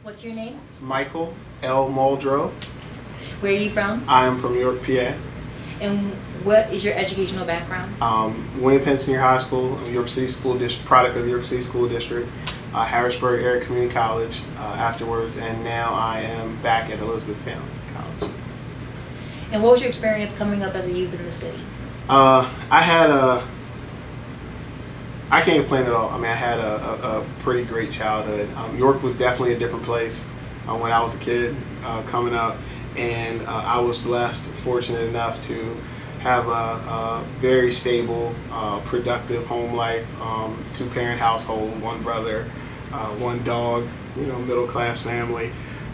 What's your name? Michael L. Muldrow. Where are you from? I am from York, PA. And what is your educational background? William Penn Senior High School, York City School District, product of the York City School District, Harrisburg Area Community College afterwards, and now I am back at Elizabethtown College. And what was your experience coming up as a youth in the city? I can't complain at all. I mean, I had a pretty great childhood. York was definitely a different place when I was a kid coming up, and I was blessed, fortunate enough to have a very stable, productive home life, two-parent household, one brother, one dog, middle class family,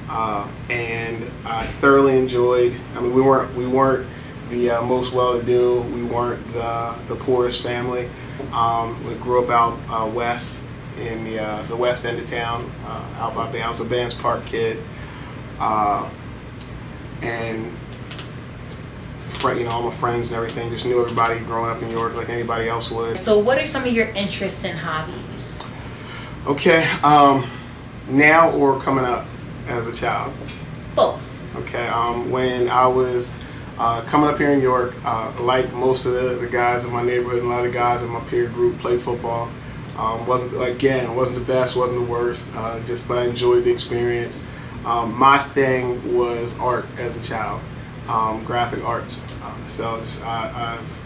and I thoroughly enjoyed. I mean, we weren't the most well-to-do. We weren't the poorest family. We grew up out west in the west end of town, out by I was a Vance Park kid, and all my friends and everything, just knew everybody growing up in York like anybody else would. So what are some of your interests and hobbies? Okay, now or coming up as a child? Both. Okay, when I was coming up here in York, like most of the guys in my neighborhood, and a lot of guys in my peer group played football. Wasn't the best, wasn't the worst, but I enjoyed the experience. My thing was art as a child, graphic arts. I've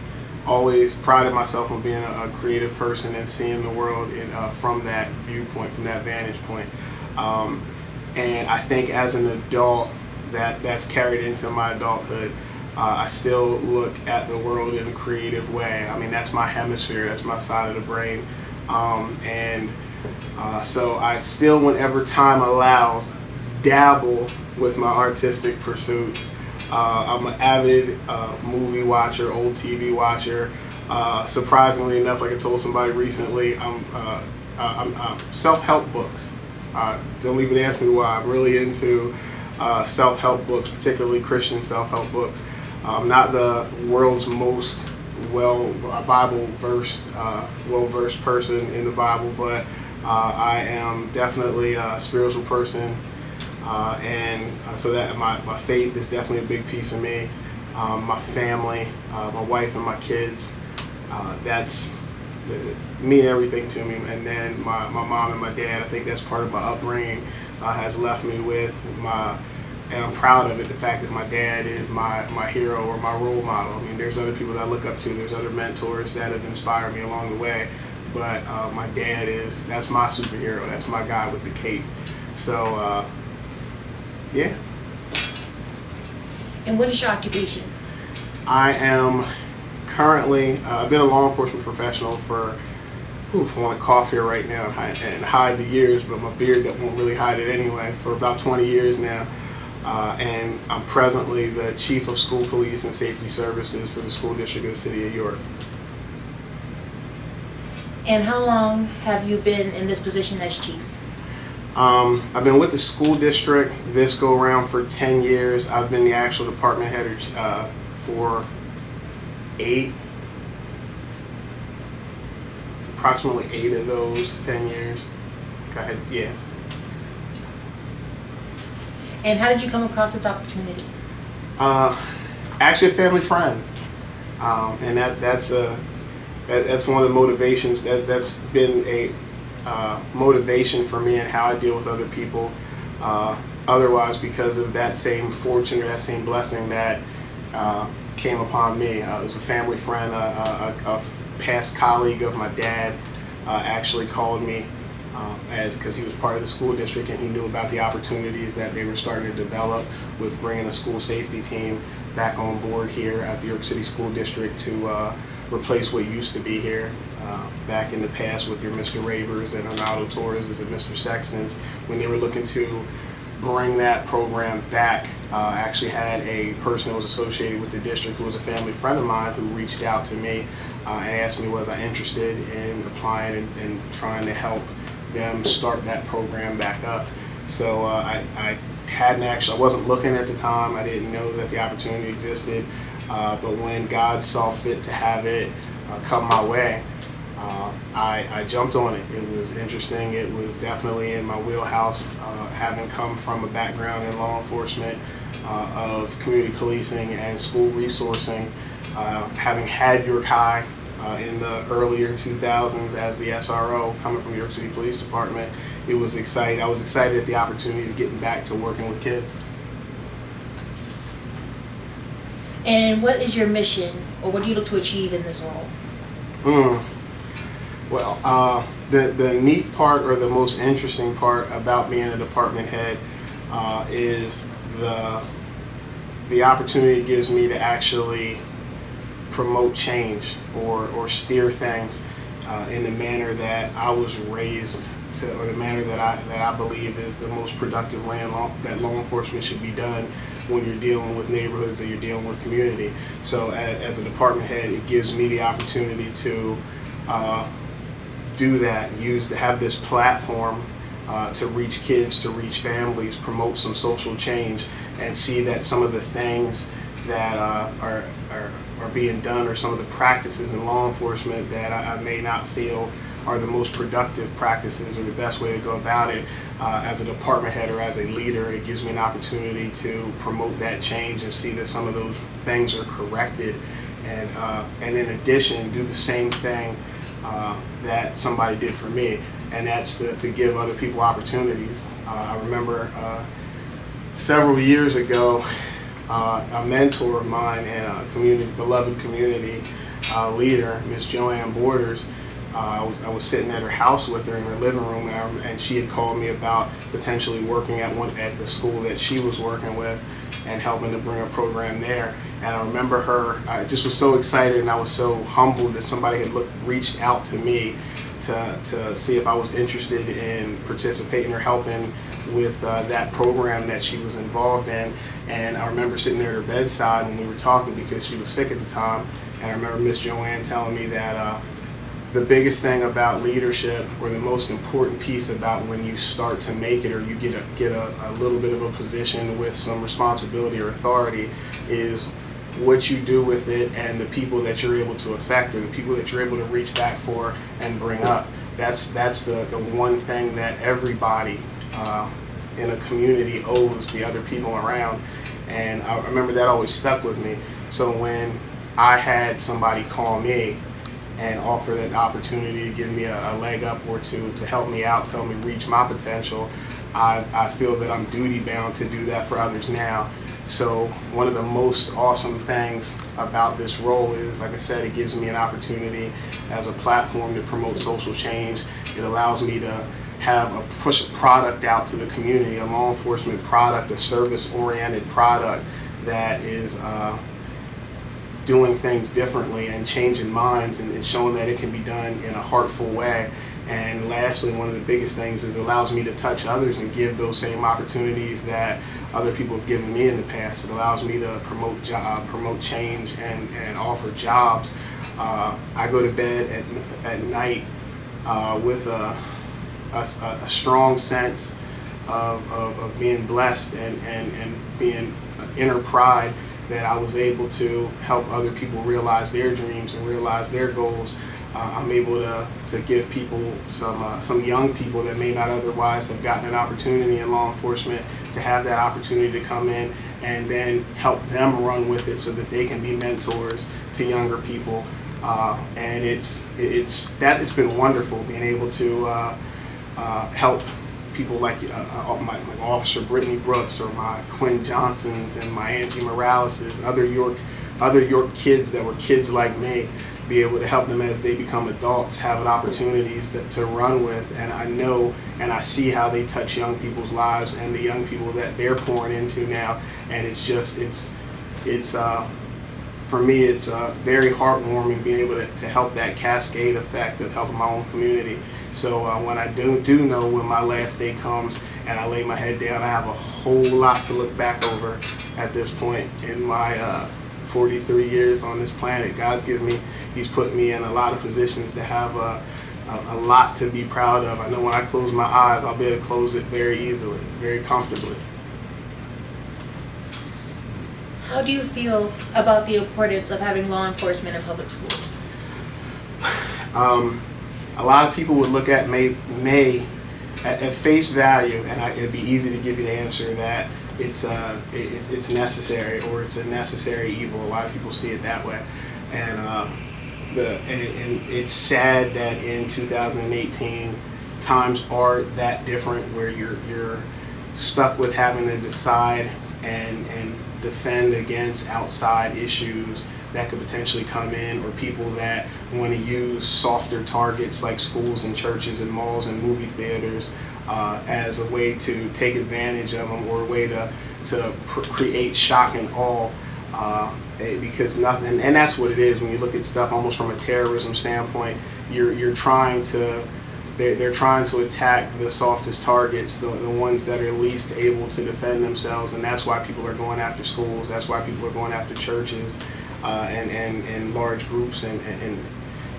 always prided myself on being a creative person and seeing the world from that viewpoint, from that vantage point. And I think as an adult, that's carried into my adulthood. I still look at the world in a creative way. I mean, that's my hemisphere, that's my side of the brain. So I still, whenever time allows, dabble with my artistic pursuits. I'm an avid movie watcher, old TV watcher. Surprisingly enough, like I told somebody recently, I'm self-help books. Don't even ask me why. I'm really into self-help books, particularly Christian self-help books. I'm not the world's most well-versed person in the Bible, but I am definitely a spiritual person, so that my faith is definitely a big piece of me. My family, my wife and my kids, that's mean everything to me. And then my mom and my dad, I think that's part of my upbringing, has left me with and I'm proud of it, the fact that my dad is my hero or my role model. I mean, there's other people that I look up to, there's other mentors that have inspired me along the way, but my dad that's my superhero, that's my guy with the cape. So, yeah. And what is your occupation? I am currently, I've been a law enforcement professional for, I want to cough here right now and hide the years, but my beard won't really hide it anyway, for about 20 years now. And I'm presently the Chief of School Police and Safety Services for the School District of the City of York. And how long have you been in this position as chief? I've been with the school district this go around for 10 years. I've been the actual department head for approximately 8 of those 10 years. Go ahead, yeah. And how did you come across this opportunity? Actually, a family friend, and that's one of the motivations. That's been a motivation for me and how I deal with other people. Otherwise, because of that same fortune or that same blessing that came upon me, it was a family friend, a past colleague of my dad, actually called me. Because he was part of the school district and he knew about the opportunities that they were starting to develop with bringing a school safety team back on board here at the York City School District to replace what used to be here back in the past with your Mr. Ravers and Arnaldo Torres and Mr. Sextons. When they were looking to bring that program back, I actually had a person that was associated with the district who was a family friend of mine who reached out to me and asked me was I interested in applying and trying to help them start that program back up. So I wasn't looking at the time. I didn't know that the opportunity existed. But when God saw fit to have it come my way, I jumped on it. It was interesting. It was definitely in my wheelhouse, having come from a background in law enforcement, of community policing and school resourcing, having had York High in the earlier 2000s as the SRO, coming from New York City Police Department. It was exciting. I was excited at the opportunity of getting back to working with kids. And what is your mission, or what do you look to achieve in this role? Well, the neat part, or the most interesting part about being a department head, is the opportunity it gives me to actually promote change or steer things in the manner that I was raised to, or the manner that I believe is the most productive way that law enforcement should be done when you're dealing with neighborhoods and you're dealing with community. So as a department head, it gives me the opportunity to do that, have this platform to reach kids, to reach families, promote some social change, and see that some of the things that are being done, or some of the practices in law enforcement that I may not feel are the most productive practices or the best way to go about it, as a department head or as a leader, it gives me an opportunity to promote that change and see that some of those things are corrected, and in addition do the same thing that somebody did for me, and that's to give other people opportunities. I remember several years ago, a mentor of mine and a beloved community leader, Miss Joanne Borders, I was sitting at her house with her in her living room, and she had called me about potentially working at the school that she was working with and helping to bring a program there. And I remember I just was so excited, and I was so humbled that somebody had reached out to me to see if I was interested in participating or helping with that program that she was involved in. And I remember sitting there at her bedside and we were talking, because she was sick at the time. And I remember Miss Joanne telling me that the biggest thing about leadership, or the most important piece about when you start to make it, or you get a little bit of a position with some responsibility or authority, is what you do with it and the people that you're able to affect, or the people that you're able to reach back for and bring up. That's the one thing that everybody in a community owes the other people around. And I remember that always stuck with me. So when I had somebody call me and offer that opportunity to give me a leg up, or to help me out, to help me reach my potential, I feel that I'm duty bound to do that for others now. So one of the most awesome things about this role is, like I said, it gives me an opportunity as a platform to promote social change. It allows me to push a product out to the community, a law enforcement product, a service-oriented product that is doing things differently and changing minds, and showing that it can be done in a heartful way. And lastly, one of the biggest things is it allows me to touch others and give those same opportunities that other people have given me in the past. It allows me to promote change and offer jobs. I go to bed at night with a strong sense of being blessed and being inner pride that I was able to help other people realize their dreams and realize their goals. I'm able to give people, some young people that may not otherwise have gotten an opportunity in law enforcement, to have that opportunity to come in and then help them run with it so that they can be mentors to younger people. And it's been wonderful being able to help people like my Officer Brittany Brooks, or my Quinn Johnsons and my Angie Moraleses, other York kids that were kids like me, be able to help them as they become adults, having opportunities to run with. And I know and I see how they touch young people's lives and the young people that they're pouring into now. And it's for me, it's very heartwarming being able to help that cascade effect of helping my own community. So when I do know when my last day comes and I lay my head down, I have a whole lot to look back over at this point in my 43 years on this planet. He's put me in a lot of positions to have a lot to be proud of. I know when I close my eyes, I'll be able to close it very easily, very comfortably. How do you feel about the importance of having law enforcement in public schools? a lot of people would look at may at face value, and it'd be easy to give you the answer that it's necessary, or it's a necessary evil. A lot of people see it that way, and and it's sad that in 2018 times are that different, where you're stuck with having to decide and defend against outside issues that could potentially come in, or people that want to use softer targets like schools and churches and malls and movie theaters as a way to take advantage of them, or a way to create shock and awe, because nothing, and that's what it is when you look at stuff almost from a terrorism standpoint. You're trying to they're trying to attack the softest targets, the ones that are least able to defend themselves, and that's why people are going after schools. That's why people are going after churches and large groups and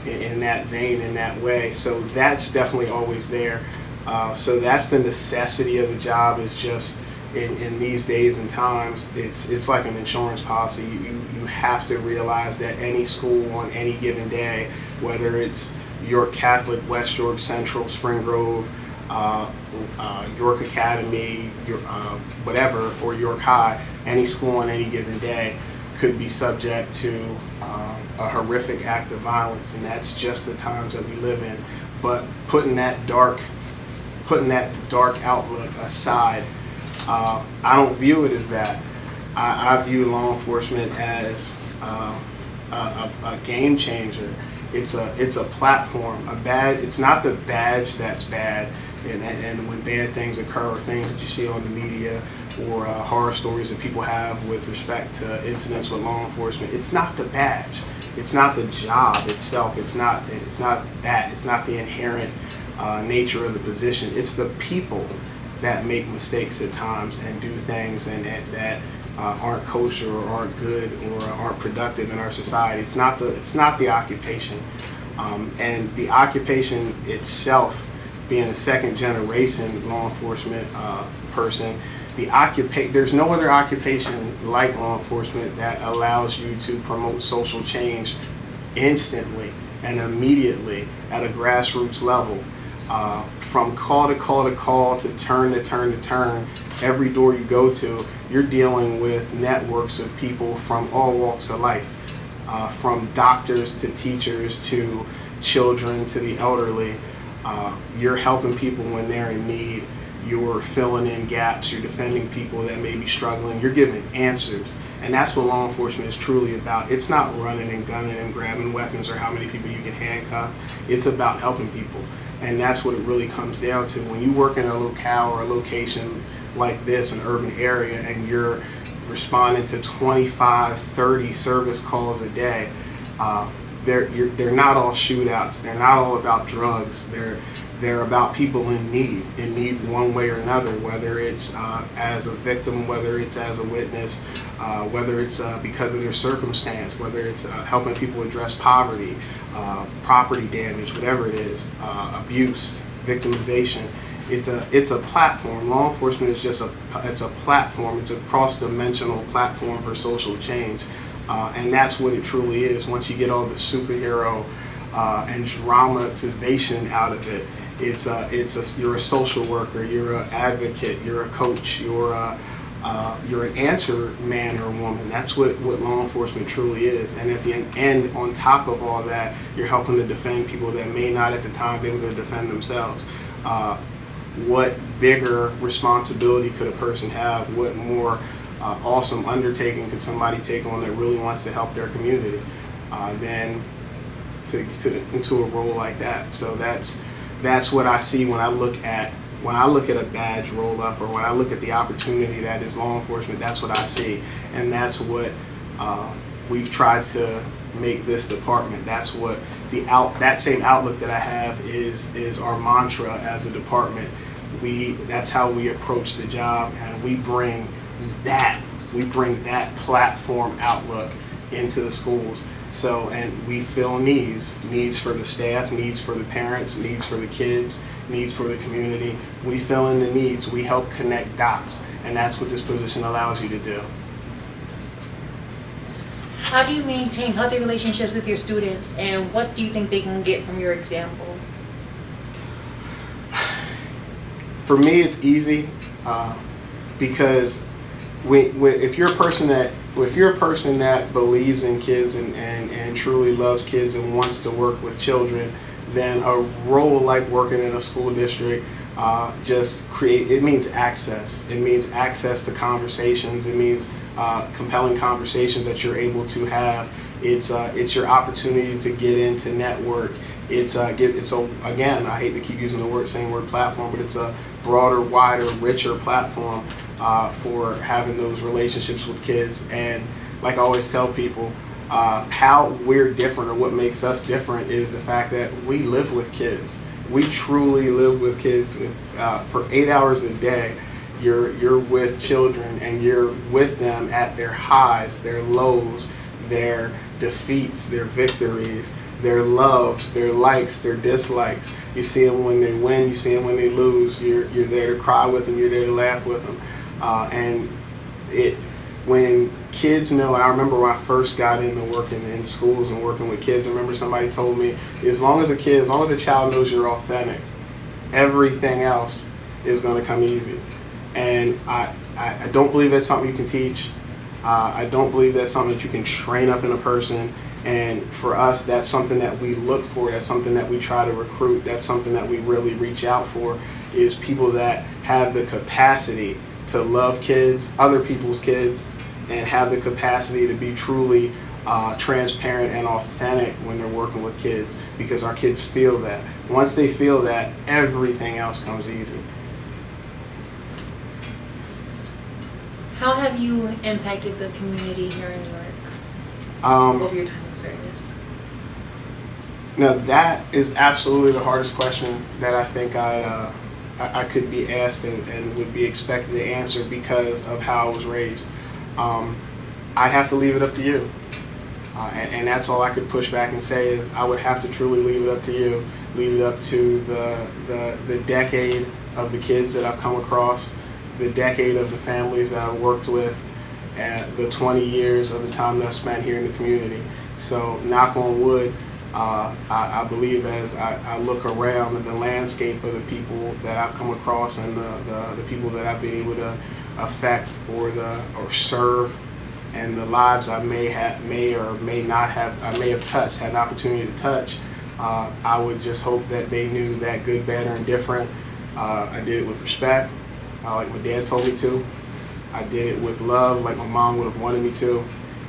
in that vein, in that way. So that's definitely always there. So that's the necessity of the job, is just in these days and times, it's like an insurance policy. You have to realize that any school on any given day, whether it's York Catholic, West York Central, Spring Grove, York Academy, whatever, or York High, any school on any given day could be subject to a horrific act of violence, and that's just the times that we live in. But putting that dark outlook aside, I don't view it as that. I view law enforcement as a game changer. It's a platform. It's not the badge that's bad, and when bad things occur, or things that you see on the media, or horror stories that people have with respect to incidents with law enforcement. It's not the badge. It's not the job itself. It's not that. It's not the inherent nature of the position. It's the people that make mistakes at times and do things that aren't kosher, or aren't good, or aren't productive in our society. It's not the occupation, and the occupation itself, being a second generation law enforcement person. There's no other occupation like law enforcement that allows you to promote social change instantly and immediately at a grassroots level. From call to call to call, to turn to turn to turn, every door you go to, you're dealing with networks of people from all walks of life, from doctors to teachers to children to the elderly. You're helping people when they're in need. You're filling in gaps. You're defending people that may be struggling. You're giving answers. And that's what law enforcement is truly about. It's not running and gunning and grabbing weapons, or how many people you can handcuff. It's about helping people. And that's what it really comes down to. When you work in a locale or a location like this, an urban area, and you're responding to 25, 30 service calls a day, they're not all shootouts. They're not all about drugs. They're about people in need one way or another, whether it's as a victim, whether it's as a witness, whether it's because of their circumstance, whether it's helping people address poverty, property damage, whatever it is, abuse, victimization. It's a platform. Law enforcement is just it's a platform. It's a cross-dimensional platform for social change, and that's what it truly is. Once you get all the superhero and dramatization out of it, you're a social worker, you're an advocate, you're a coach, you're an answer man or woman. That's what law enforcement truly is. And at the end, on top of all that, you're helping to defend people that may not at the time be able to defend themselves. What bigger responsibility could a person have? What more awesome undertaking could somebody take on that really wants to help their community than into a role like that? So that's what I see when I look at a badge roll up, or when I look at the opportunity that is law enforcement. That's what I see, and that's what we've tried to make this department. That's what that same outlook that I have is our mantra as a department. That's how we approach the job, and we bring that platform outlook into the schools. So, and we fill needs for the staff, needs for the parents, needs for the kids, needs for the community. We fill in the needs. We help connect dots, and that's what this position allows you to do. How do you maintain healthy relationships with your students, and what do you think they can get from your example? For me, it's easy because if you're a person that believes in kids and truly loves kids and wants to work with children, then a role like working in a school district it means access. It means access to conversations. It means compelling conversations that you're able to have. It's your opportunity to get into network. Again, I hate to keep using the same word platform, but it's a broader, wider, richer platform for having those relationships with kids. And like I always tell people, how we're different, or what makes us different, is the fact that we live with kids. We truly live with kids. For 8 hours a day, you're with children, and you're with them at their highs, their lows, their defeats, their victories, their loves, their likes, their dislikes. You see them when they win, you see them when they lose. You're there to cry with them, you're there to laugh with them. When kids know, and I remember when I first got into working in schools and working with kids, I remember somebody told me, as long as a child knows you're authentic, everything else is going to come easy. And I don't believe that's something you can teach. I don't believe that's something that you can train up in a person. And for us, that's something that we look for. That's something that we try to recruit. That's something that we really reach out for, is people that have the capacity to love kids, other people's kids, and have the capacity to be truly transparent and authentic when they're working with kids, because our kids feel that. Once they feel that, everything else comes easy. How have you impacted the community here in New York over your time in service? Now, that is absolutely the hardest question that I think I could be asked and would be expected to answer, because of how I was raised. I'd have to leave it up to you. And that's all I could push back and say, is I would have to truly leave it up to you. Leave it up to the decade of the kids that I've come across, the decade of the families that I've worked with, and the 20 years of the time that I spent here in the community. So, knock on wood, I believe, as I look around at the landscape of the people that I've come across, and the people that I've been able to affect or serve, and the lives I may have touched, had an opportunity to touch, I would just hope that they knew that good, bad, or indifferent, I did it with respect, like my dad told me to. I did it with love, like my mom would have wanted me to,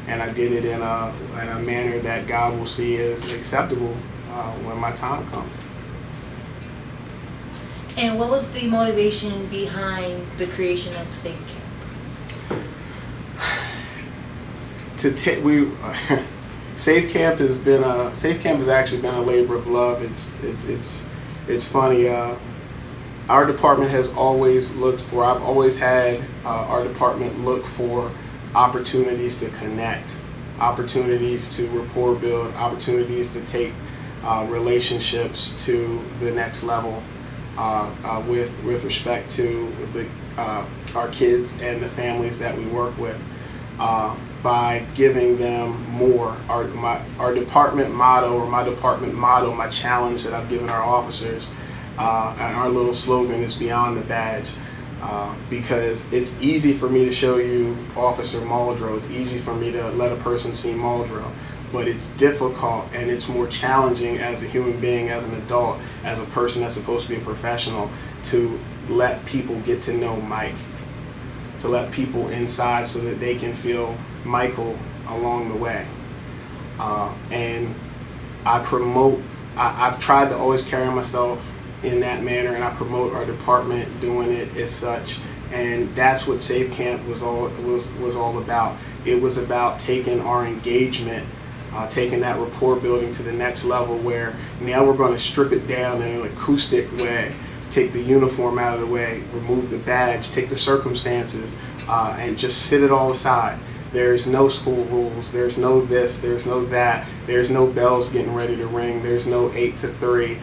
and I did it in a manner that God will see as acceptable when my time comes. And what was the motivation behind the creation of Safe Camp? Safe Camp has actually been a labor of love. It's funny. Our department has always looked for. I've always had our department look for opportunities to connect, opportunities to rapport build, opportunities to take relationships to the next level with respect to our kids and the families that we work with. By giving them more. Our department motto, my challenge that I've given our officers, and our little slogan is beyond the badge. Because it's easy for me to show you Officer Muldrow. It's easy for me to let a person see Muldrow. But it's difficult, and it's more challenging as a human being, as an adult, as a person that's supposed to be a professional, to let people get to know Mike. To let people inside so that they can feel Michael along the way. And I've tried to always carry myself in that manner, and I promote our department doing it as such. And that's what Safe Camp was all about. It was about taking our engagement, taking that rapport building to the next level, where now we're going to strip it down in an acoustic way. Take the uniform out of the way, remove the badge, take the circumstances, and just sit it all aside. There's no school rules, there's no this, there's no that, there's no bells getting ready to ring, there's no 8 to 3.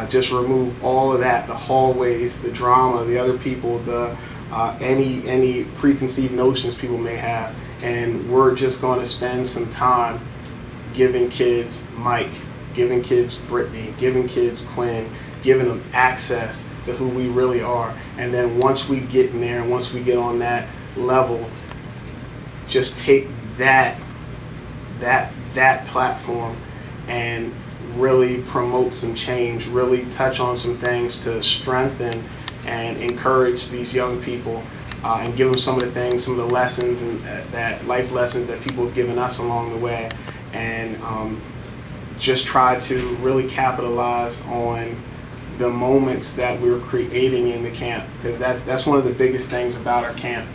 Just remove all of that, the hallways, the drama, the other people, any preconceived notions people may have. And we're just going to spend some time giving kids Mike, giving kids Brittany, giving kids Quinn, giving them access to who we really are. And then once we get in there, and once we get on that level, just take that platform and really promote some change, really touch on some things to strengthen and encourage these young people, and give them some of the things, some of the lessons and that life lessons that people have given us along the way, and just try to really capitalize on the moments that we're creating in the camp, because that's one of the biggest things about our camp.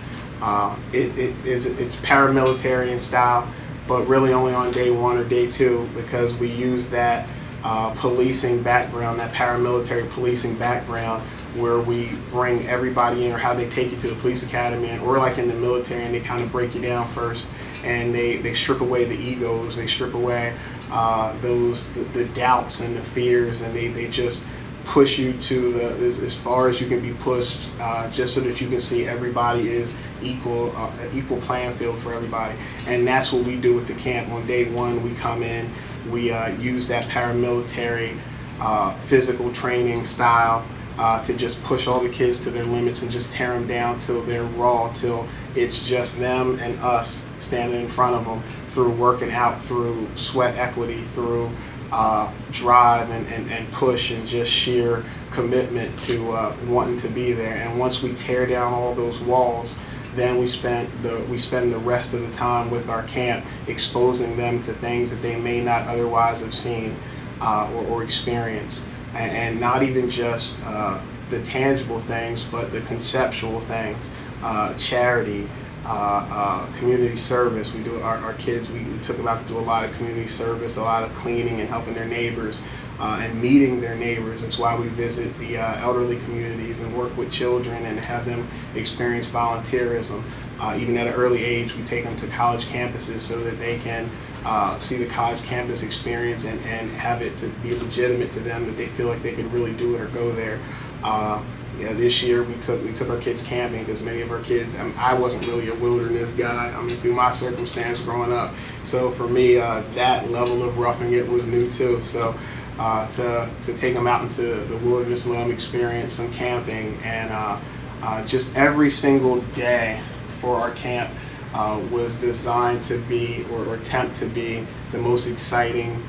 It's paramilitary in style, but really only on day 1 or day 2, because we use that policing background, that paramilitary policing background, where we bring everybody in, or how they take you to the police academy, and we're like in the military, and they kind of break you down first, and they strip away the egos, they strip away the doubts and the fears, and they just push you to as far as you can be pushed, just so that you can see everybody is equal playing field for everybody. And that's what we do with the camp. On day 1, we come in, we use that paramilitary physical training style to just push all the kids to their limits and just tear them down till they're raw, till it's just them and us standing in front of them, through working out, through sweat equity, through drive and push, and just sheer commitment to wanting to be there. And once we tear down all those walls, then we spend the rest of the time with our camp exposing them to things that they may not otherwise have seen or experienced, and not even just the tangible things, but the conceptual things, charity, community service. We do our kids. We took them out to do a lot of community service, a lot of cleaning and helping their neighbors, and meeting their neighbors. That's why we visit the elderly communities and work with children and have them experience volunteerism. Even at an early age, we take them to college campuses so that they can see the college campus experience and have it to be legitimate to them, that they feel like they could really do it or go there. This year we took our kids camping, because many of our kids, I wasn't really a wilderness guy, through my circumstance growing up. So for me, that level of roughing it was new too. So to take them out into the wilderness and let them experience some camping, and just every single day for our camp was designed to be, or attempt to be, the most exciting,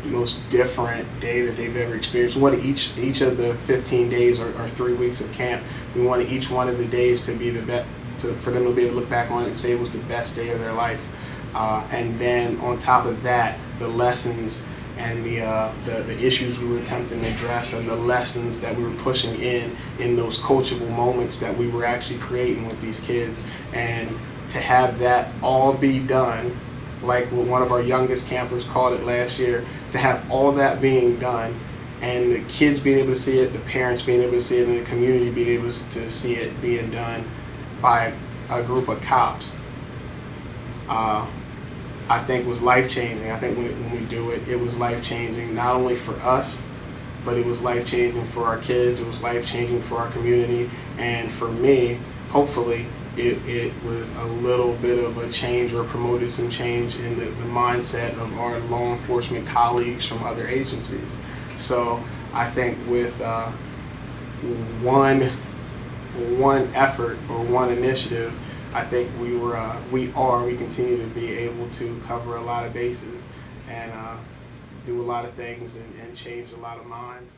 most different day that they've ever experienced. We wanted each of the 15 days or 3 weeks of camp, we wanted each one of the days to be the best, for them to be able to look back on it and say it was the best day of their life. And then on top of that, the lessons and the issues we were attempting to address, and the lessons that we were pushing in those coachable moments that we were actually creating with these kids. And to have that all be done, like what one of our youngest campers called it last year, to have all that being done, and the kids being able to see it, the parents being able to see it, and the community being able to see it being done by a group of cops, I think was life-changing. I think when we do it, it was life-changing, not only for us, but it was life-changing for our kids, it was life-changing for our community, and for me, hopefully, it was a little bit of a change, or promoted some change in the mindset of our law enforcement colleagues from other agencies. So I think with one effort or one initiative, I think we continue to be able to cover a lot of bases and do a lot of things and change a lot of minds.